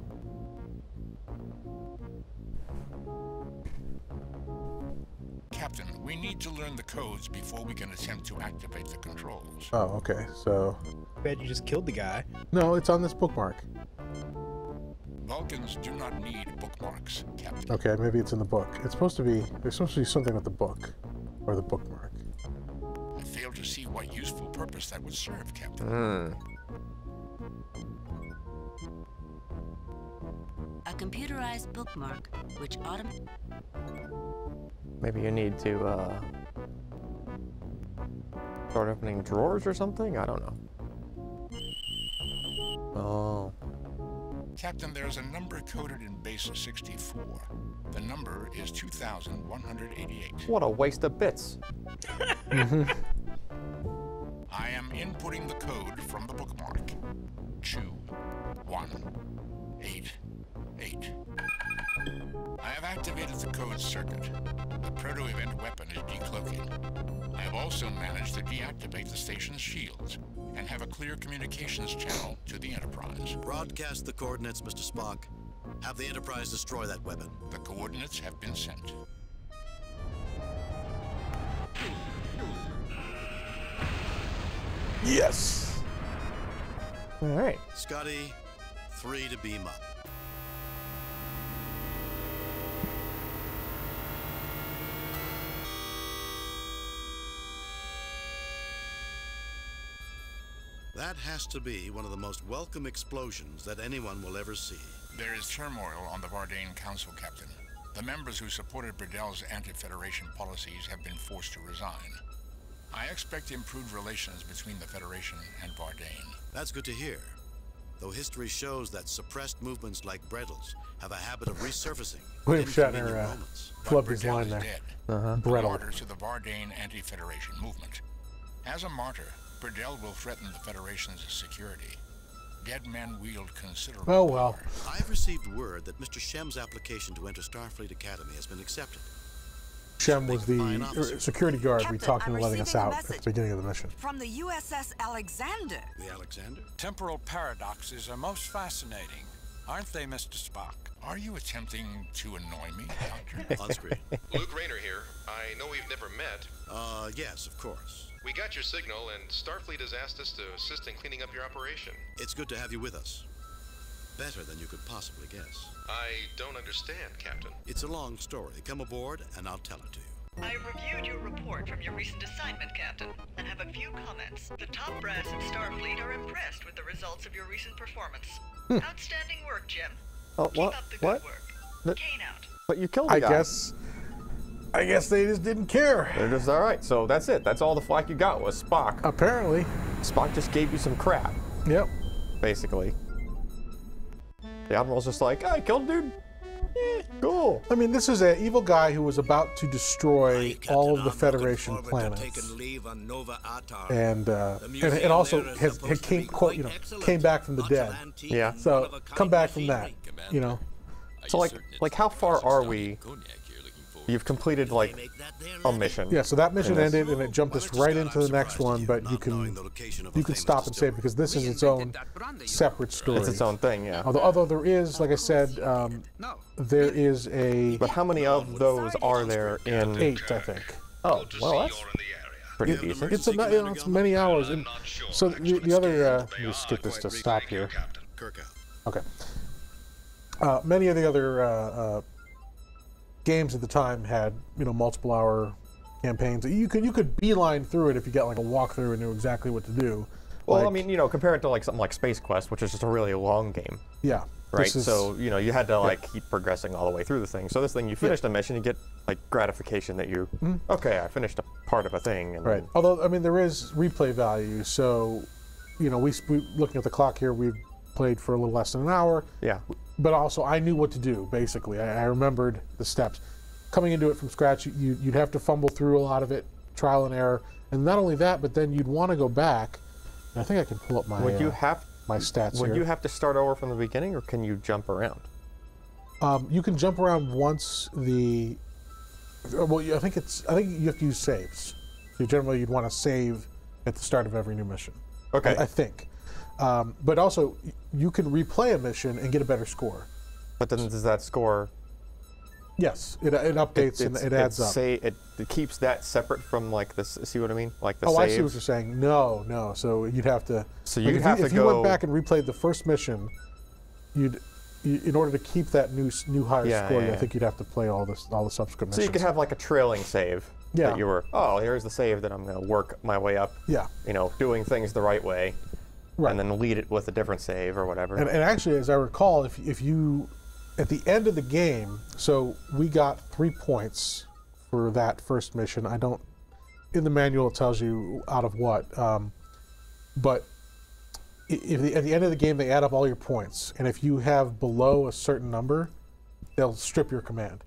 Captain, we need to learn the codes before we can attempt to activate the controls. Oh, okay. So, Bet you just killed the guy. no, it's on this bookmark. Vulcans do not need bookmarks, Captain. Okay, maybe it's in the book. It's supposed to be, there's supposed to be something with the book, or the bookmark. I fail to see what useful purpose that would serve, Captain. A computerized bookmark, which Maybe you need to start opening drawers or something? I don't know. Oh. Captain, there's a number coded in base 64. The number is 2188. What a waste of bits. I am inputting the code from the bookmark. 2188. I have activated the code circuit. The proto-event weapon is decloaking. I have also managed to deactivate the station's shields and have a clear communications channel to the Enterprise. Broadcast the coordinates, Mr. Spock. Have the Enterprise destroy that weapon. The coordinates have been sent. Yes! All right. Scotty, 3 to beam up. That has to be one of the most welcome explosions that anyone will ever see. There is turmoil on the Vardane Council, Captain. The members who supported Burdell's anti-Federation policies have been forced to resign. I expect improved relations between the Federation and Vardane. That's good to hear. Though history shows that suppressed movements like Brettles have a habit of resurfacing. William in Shatner inconvenient moments. flubbed his Burdell line is there. dead. Brettle. Martyr to the Vardane anti-Federation movement. As a martyr, Burdell will threaten the Federation's security. Dead men wield considerable Oh, well. power. I've received word that Mr. Shem's application to enter Starfleet Academy has been accepted. Shem was the security guard we talked into letting us out at the beginning of the mission. From the USS Alexander. The Alexander? Temporal paradoxes are most fascinating, aren't they, Mr. Spock? Are you attempting to annoy me, Doctor? On screen. Luke Rayner here. I know we've never met. Yes, of course. We got your signal, and Starfleet has asked us to assist in cleaning up your operation. It's good to have you with us. Better than you could possibly guess. I don't understand, Captain. It's a long story. Come aboard, and I'll tell it to you. I reviewed your report from your recent assignment, Captain, and have a few comments. The top brass in Starfleet are impressed with the results of your recent performance. Outstanding work, Jim. Oh, Keep up the good work. Kane out. But you killed the guy. I guess they just didn't care. They're just all right. So that's it. That's all the flack you got was Spock. Apparently. Spock just gave you some crap. Yep. Basically. The Admiral's just like, I killed a dude. Cool. I mean, this is an evil guy who was about to destroy all of the Federation planets, and also came back from the dead. Yeah. So come back from that, you know. So like how far are we you've completed like a mission. Yeah, so that mission ended, and it jumped us right into the next one. But you can stop and save because this is its own separate story. It's its own thing, yeah. Although there is, like I said, there is a. But how many of those are there in? 8, I think. Oh, well, that's pretty decent. It's many hours, and so the other. Let me skip this to stop here. Okay. Many of the other games at the time had multiple hour campaigns. You could beeline through it if you got like a walkthrough and knew exactly what to do. Well, like, I mean, compare it to like something like Space Quest, which is just a really long game. Yeah. Right. So you had to like keep progressing all the way through the thing. So this thing, you finished a mission, you get like gratification that you okay, I finished a part of a thing. And right. Although I mean, there is replay value. So we looking at the clock here, we've played for a little less than an hour. Yeah. But also, I knew what to do. Basically, I remembered the steps. Coming into it from scratch, you'd have to fumble through a lot of it, trial and error, and not only that, but then you'd want to go back. And I think I can pull up my my stats Would here. you have to start over from the beginning, or can you jump around? You can jump around once the. Well, I think you have to use saves. So generally, you'd want to save at the start of every new mission. Okay. I think. But also, you can replay a mission and get a better score. But then does that score? Yes, it updates and it adds up. It keeps that separate from like this. See what I mean? Like the saves. saves. I see what you're saying. No. So you'd have to. So you'd have to go. If you went back and replayed the first mission, in order to keep that new higher score, I think you'd have to play all the subsequent missions. So you could have like a trailing save. Yeah. That you were. Oh, here's the save that I'm going to work my way up. Yeah. Doing things the right way. Right. And then lead it with a different save or whatever. And actually, as I recall, if you, at the end of the game, so we got 3 points for that first mission. I don't, in the manual it tells you out of what, but at the end of the game they add up all your points, and if you have below a certain number, they'll strip your command.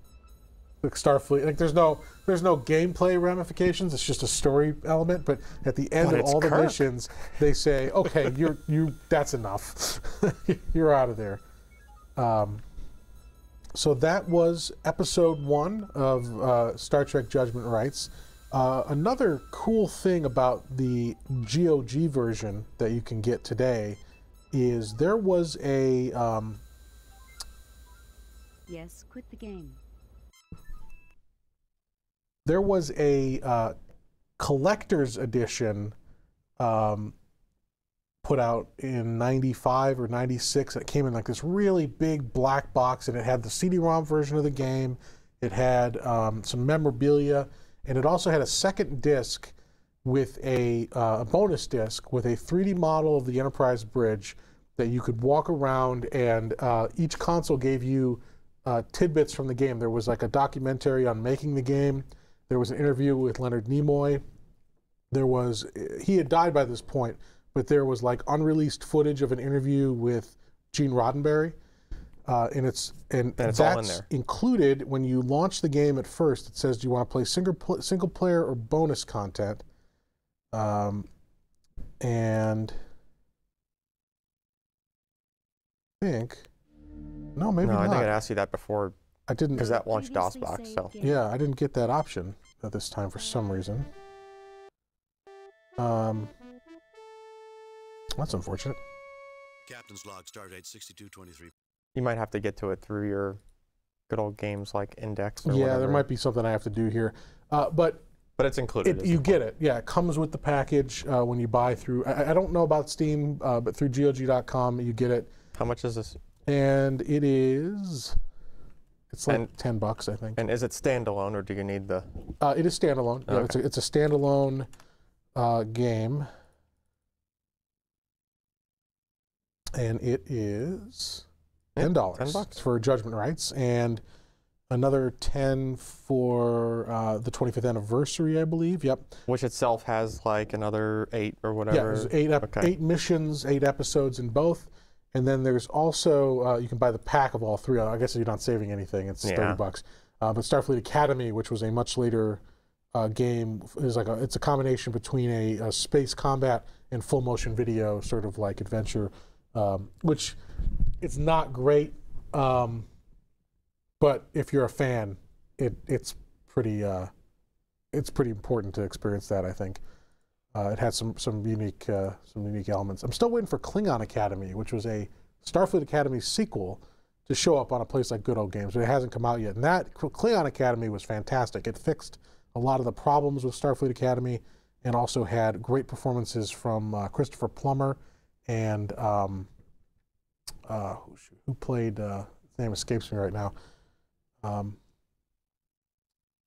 Like Starfleet, like there's no gameplay ramifications. It's just a story element. But at the end of all the missions, they say, "Okay, that's enough. You're out of there." So that was episode 1 of Star Trek Judgment Rites. Another cool thing about the GOG version that you can get today is there was a. Yes, quit the game. There was a collector's edition put out in 95 or 96. It came in like this really big black box, and it had the CD-ROM version of the game. It had some memorabilia, and it also had a second disc with a bonus disc with a 3D model of the Enterprise bridge that you could walk around, and each console gave you tidbits from the game. There was like a documentary on making the game. There was an interview with Leonard Nimoy. He had died by this point, but there was like unreleased footage of an interview with Gene Roddenberry. And that's all in there. Included when you launch the game at first. It says, do you want to play single player or bonus content? And I think, no, maybe not. I think I'd asked you that before. I didn't. Because that launched DOSBox, so. Yeah, I didn't get that option at this time for some reason. That's unfortunate. Captain's log, stardate 6223. You might have to get to it through your good old games like Index or yeah, whatever. There might be something I have to do here. But it's included. You get it. Yeah, it comes with the package when you buy through. I don't know about Steam, but through GOG.com you get it. How much is this? And it is. It's like $10, I think. And is it standalone, or do you need the? It is standalone. Okay. Yeah, it's a standalone game, and it is $10. $10 for Judgment Rites, and another $10 for the 25th anniversary, I believe. Yep. Which itself has like another 8 or whatever. Yeah, there's 8 missions, 8 episodes in both. And then there's also, you can buy the pack of all 3. I guess you're not saving anything. It's $30. But Starfleet Academy, which was a much later game, is it's a combination between a space combat and full motion video sort of like adventure, which it's not great. But if you're a fan, it's pretty important to experience that. I think it had some unique elements. I'm still waiting for Klingon Academy, which was a Starfleet Academy sequel, to show up on a place like Good Old Games, but it hasn't come out yet. And that Klingon Academy was fantastic. It fixed a lot of the problems with Starfleet Academy, and also had great performances from Christopher Plummer and who played. His name escapes me right now.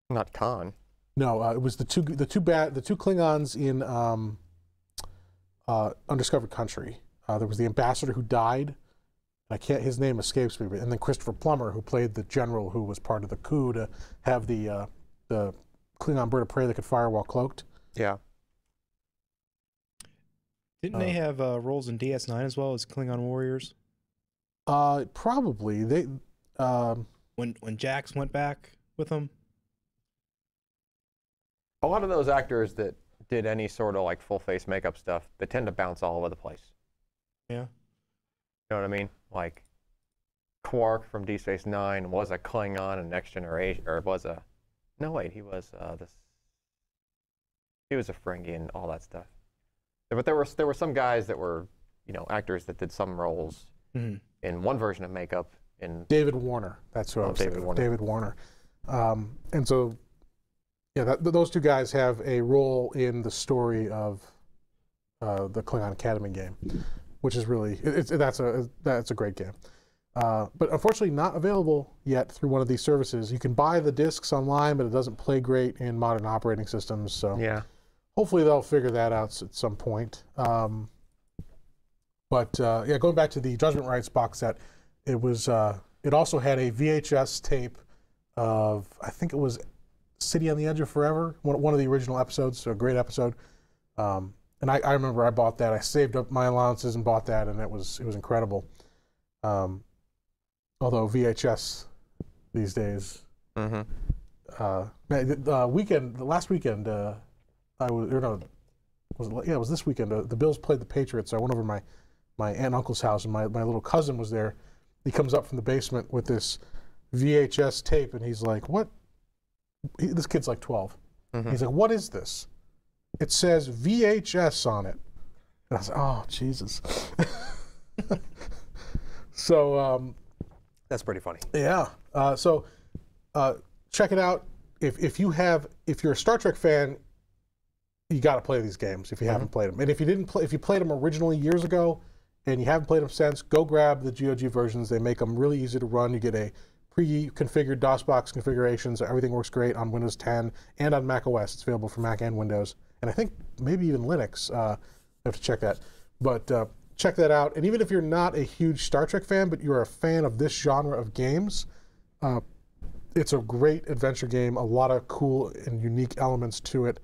Not Khan. No, it was the two Klingons in Undiscovered Country. There was the ambassador who died. His name escapes me. And then Christopher Plummer, who played the general who was part of the coup to have the Klingon bird of prey that could fire while cloaked. Yeah. Didn't they have roles in DS9 as well as Klingon warriors? Probably. They when Jax went back with them. A lot of those actors that did any sort of like full face makeup stuff, they tend to bounce all over the place. Yeah. You know what I mean? Like Quark from D Space Nine was a Klingon in Next Generation, or was a no wait, he was he was a Ferengi and all that stuff. But there were some guys that were, you know, actors that did some roles in one version of makeup. In David Warner, that's who I was thinking of. David Warner. And so, yeah, those two guys have a role in the story of the Klingon Academy game, which is really that's a great game. But unfortunately, not available yet through one of these services. You can buy the discs online, but it doesn't play great in modern operating systems. So yeah. Hopefully they'll figure that out at some point. But yeah, going back to the Judgment Rites box set, it was it also had a VHS tape of, I think it was City on the Edge of Forever, one of the original episodes, so a great episode. And I remember I bought that. I saved up my allowances and bought that, and it was incredible. Although VHS these days, last weekend. It was this weekend. The Bills played the Patriots. So I went over to my aunt and uncle's house, and my little cousin was there. He comes up from the basement with this VHS tape, and he's like, "What?" This kid's like 12. He's like, "What is this?" It says VHS on it. And I was like, "Oh, Jesus." So that's pretty funny. Yeah. So check it out. If you're a Star Trek fan, you got to play these games if you haven't played them. And if you played them originally years ago and you haven't played them since, go grab the GOG versions. They make them really easy to run. You get a pre-configured DOSBox configuration, so everything works great on Windows 10 and on Mac OS. It's available for Mac and Windows, and I think maybe even Linux. I have to check that, but check that out. And even if you're not a huge Star Trek fan, but you're a fan of this genre of games, it's a great adventure game. A lot of cool and unique elements to it.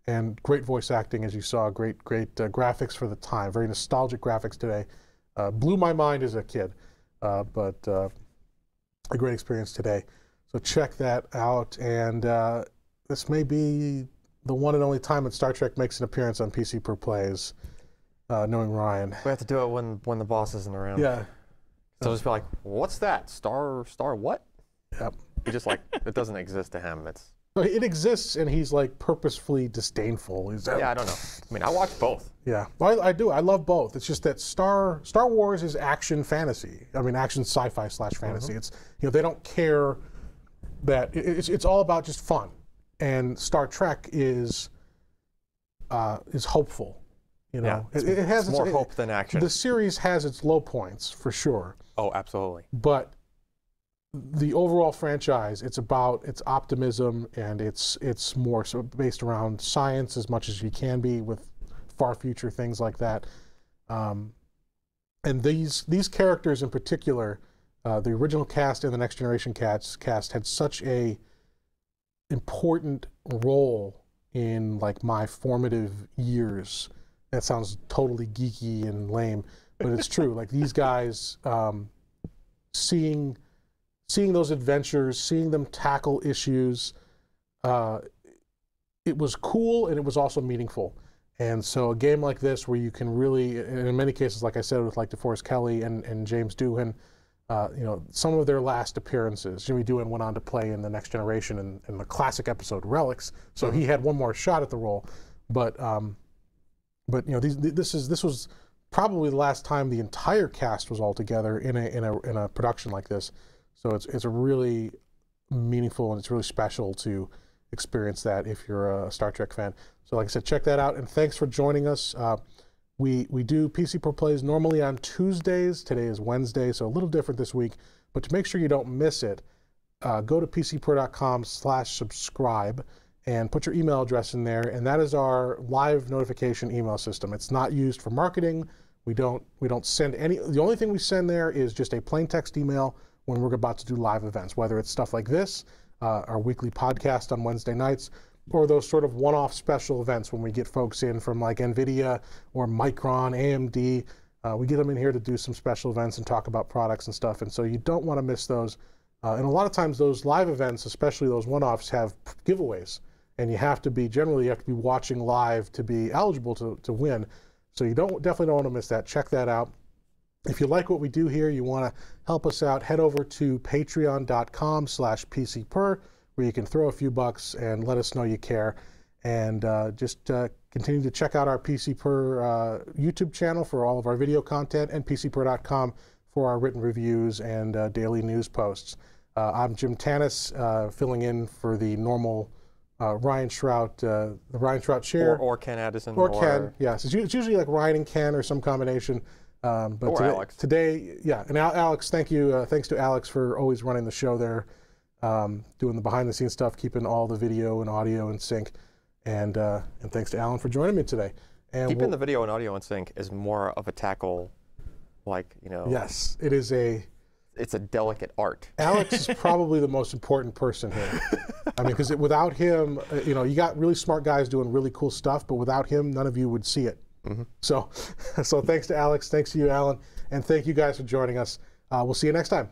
And great voice acting, as you saw, great graphics for the time, very nostalgic graphics today. Blew my mind as a kid, but a great experience today. So check that out, and this may be the one and only time that Star Trek makes an appearance on PC Per Plays, knowing Ryan. We have to do it when the boss isn't around. Yeah. So just be like, what's that? Star what? Yep. He just like, it doesn't exist to him. It exists, and he's like purposefully disdainful. Yeah, I don't know. I mean, I watch both. Yeah, well, I do. I love both. It's just that Star Wars is action fantasy. I mean, action sci-fi / fantasy. It's, you know, they don't care that it's all about just fun, and Star Trek is hopeful. You know, yeah, it has more hope than action. The series has its low points for sure. Oh, absolutely. But the overall franchise, it's about its optimism, and it's more so based around science as much as you can be with far future things like that. And these characters in particular, the original cast and the Next Generation cast had such a important role in like my formative years. That sounds totally geeky and lame, but it's true. Like these guys, seeing those adventures, seeing them tackle issues, it was cool, and it was also meaningful. And so a game like this, where you can really, in many cases, like I said, with like DeForest Kelley and James Doohan, some of their last appearances. Jimmy Doohan went on to play in The Next Generation in the classic episode Relics, so he had one more shot at the role. But this was probably the last time the entire cast was all together in a production like this. So it's a really meaningful and it's really special to experience that if you're a Star Trek fan. So like I said, check that out, and thanks for joining us. We do PC Pro Plays normally on Tuesdays. Today is Wednesday, so a little different this week. But to make sure you don't miss it, go to pcpro.com/subscribe and put your email address in there, and that is our live notification email system. It's not used for marketing. We don't send any. The only thing we send there is just a plain text email when we're about to do live events, whether it's stuff like this, our weekly podcast on Wednesday nights, or those sort of one-off special events when we get folks in from like NVIDIA or Micron, AMD. We get them in here to do some special events and talk about products and stuff, and so you don't want to miss those. And a lot of times those live events, especially those one-offs, have giveaways, and you have to be watching live to be eligible to win. So you definitely don't want to miss that. Check that out. If you like what we do here, you want to help us out, head over to patreon.com/PCPer, where you can throw a few bucks and let us know you care. And just continue to check out our PCPer YouTube channel for all of our video content, and PCPer.com for our written reviews and daily news posts. I'm Jim Tanis, filling in for the normal Ryan Shrout, the Ryan Shrout chair. Or Ken Addison. Or Ken, yes. It's usually like Ryan and Ken or some combination. But or today, Alex. Today, yeah, and Alex, thank you. Thanks to Alex for always running the show there, doing the behind-the-scenes stuff, keeping all the video and audio in sync. And thanks to Alan for joining me today. And keeping the video and audio in sync is more of a tackle, Yes, it is it's a delicate art. Alex is probably the most important person here. I mean, because without him, you got really smart guys doing really cool stuff, but without him, none of you would see it. Mm-hmm. So thanks to Alex, thanks to you, Alan, and thank you guys for joining us. We'll see you next time.